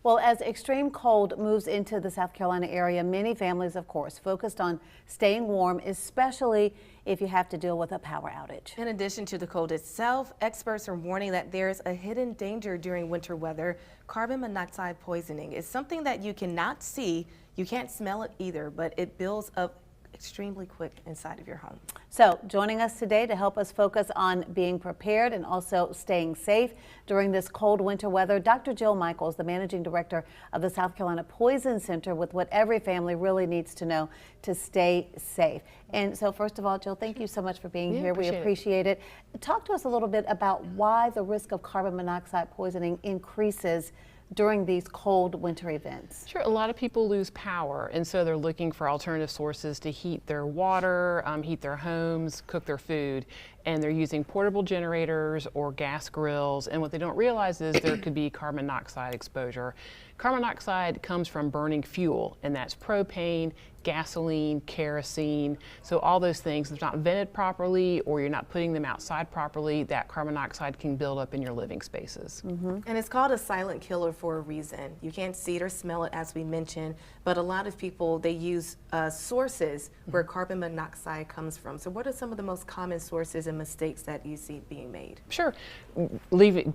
Well, as extreme cold moves into the South Carolina area, many families, of course, focused on staying warm, especially if you have to deal with a power outage. In addition to the cold itself, experts are warning that there's a hidden danger during winter weather. Carbon monoxide poisoning is something that you cannot see, you can't smell it either, but it builds up extremely quick inside of your home. So joining us today to help us focus on being prepared and also staying safe during this cold winter weather, Dr. Jill Michels, the managing director of the South Carolina Poison Center, with what every family really needs to know to stay safe. And so first of all, Jill, thank you so much for being here. We appreciate it. Talk to us a little bit about why the risk of carbon monoxide poisoning increases during these cold winter events. Sure, a lot of people lose power, and so they're looking for alternative sources to heat their water, heat their homes, cook their food, and they're using portable generators or gas grills, and what they don't realize is there could be carbon monoxide exposure. Carbon monoxide comes from burning fuel, and that's propane, gasoline, kerosene, so all those things. If it's not vented properly or you're not putting them outside properly, that carbon monoxide can build up in your living spaces. And it's called a silent killer for a reason. You can't see it or smell it, as we mentioned, but a lot of people, they use sources where carbon monoxide comes from. So what are some of the most common sources and mistakes that you see being made? Sure.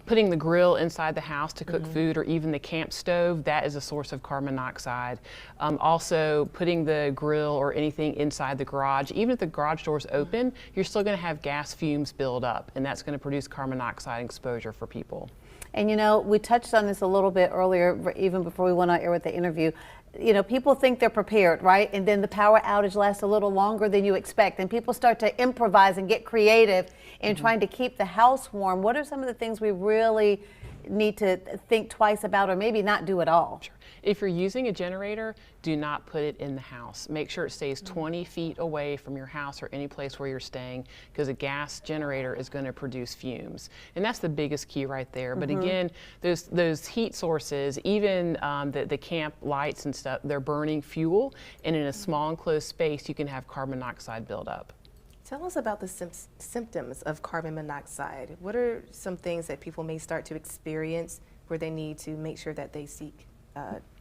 Putting the grill inside the house to cook food, or even the camp stove, that is a source of carbon monoxide. Also, putting the grill or anything inside the garage, even if the garage door is open, you're still going to have gas fumes build up, and that's going to produce carbon monoxide exposure for people. And you know, we touched on this a little bit earlier, even before we went on air with the interview. You know, people think they're prepared, right? And then the power outage lasts a little longer than you expect, and people start to improvise and get creative in trying to keep the house warm. What are some of the things we really need to think twice about, or maybe not do at all? Sure. If you're using a generator, do not put it in the house. Make sure it stays 20 feet away from your house or any place where you're staying, because a gas generator is going to produce fumes. And that's the biggest key right there. But again, those heat sources, even the camp lights and stuff, they're burning fuel, and in a small enclosed space, you can have carbon monoxide buildup. Tell us about the symptoms of carbon monoxide. What are some things that people may start to experience where they need to make sure that they seek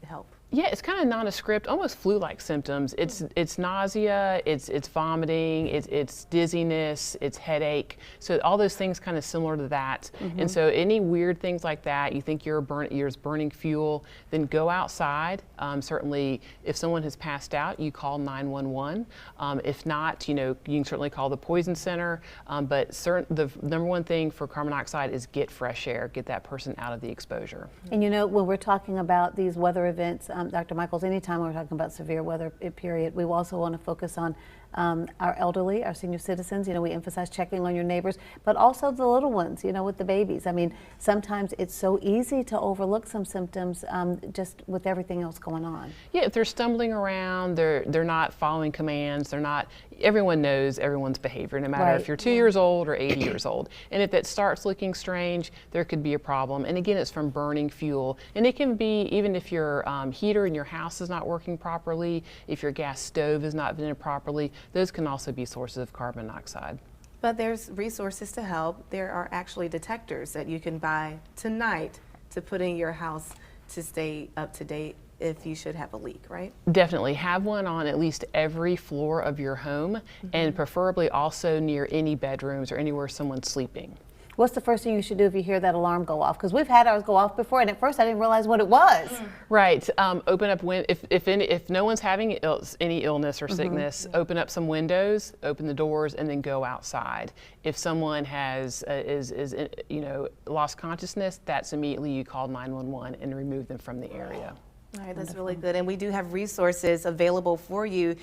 help? Yeah, it's kind of nondescript, almost flu-like symptoms. It's nausea, it's vomiting, it's dizziness, it's headache. So all those things kind of similar to that. And so any weird things like that, you think you're burning fuel, then go outside. Certainly, if someone has passed out, you call 911. If not, you know, you can certainly call the Poison Center. But the number one thing for carbon monoxide is get fresh air, get that person out of the exposure. And you know, when we're talking about these weather events, Dr. Michels, anytime we're talking about severe weather period, we also want to focus on our elderly, our senior citizens. You know, we emphasize checking on your neighbors, but also the little ones, you know, with the babies. I mean, sometimes it's so easy to overlook some symptoms just with everything else going on. Yeah, if they're stumbling around, they're not following commands, everyone knows everyone's behavior, no matter if you're 2 years old or 80 years old. And if it starts looking strange, there could be a problem. And again, it's from burning fuel. And it can be, even if your heater in your house is not working properly, if your gas stove is not vented properly, those can also be sources of carbon monoxide. But there's resources to help. There are actually detectors that you can buy tonight to put in your house to stay up to date if you should have a leak, right? Definitely have one on at least every floor of your home, and preferably also near any bedrooms or anywhere someone's sleeping. What's the first thing you should do if you hear that alarm go off? Because we've had ours go off before, and at first I didn't realize what it was. Right. Open up if no one's having any illness or sickness, open up some windows, open the doors, and then go outside. If someone has lost consciousness, that's immediately you call 911 and remove them from the area. All right, that's really good. And we do have resources available for you.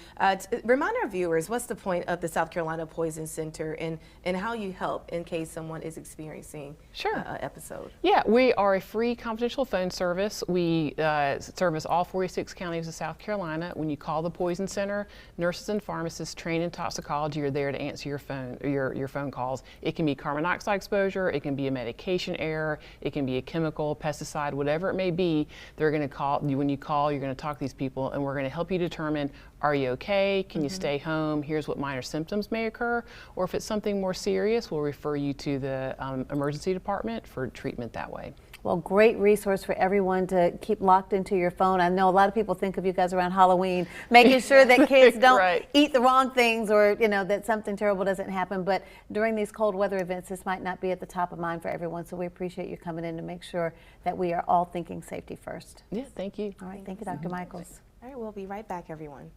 Remind our viewers, what's the point of the South Carolina Poison Center and how you help in case someone is experiencing an episode? Yeah, we are a free confidential phone service. We service all 46 counties of South Carolina. When you call the Poison Center, nurses and pharmacists trained in toxicology are there to answer your phone calls. It can be carbon monoxide exposure, it can be a medication error, it can be a chemical, pesticide, whatever it may be. They're going to call you. When you call, you're going to talk to these people, and we're going to help you determine, are you okay? Can you stay home? Here's what minor symptoms may occur. Or if it's something more serious, we'll refer you to the emergency department for treatment that way. Well, great resource for everyone to keep locked into your phone. I know a lot of people think of you guys around Halloween, making sure that kids don't Right. eat the wrong things, or that something terrible doesn't happen. But during these cold weather events, this might not be at the top of mind for everyone. So we appreciate you coming in to make sure that we are all thinking safety first. Yeah, thank you. All right, thank you, Dr. Michels. All right, we'll be right back, everyone.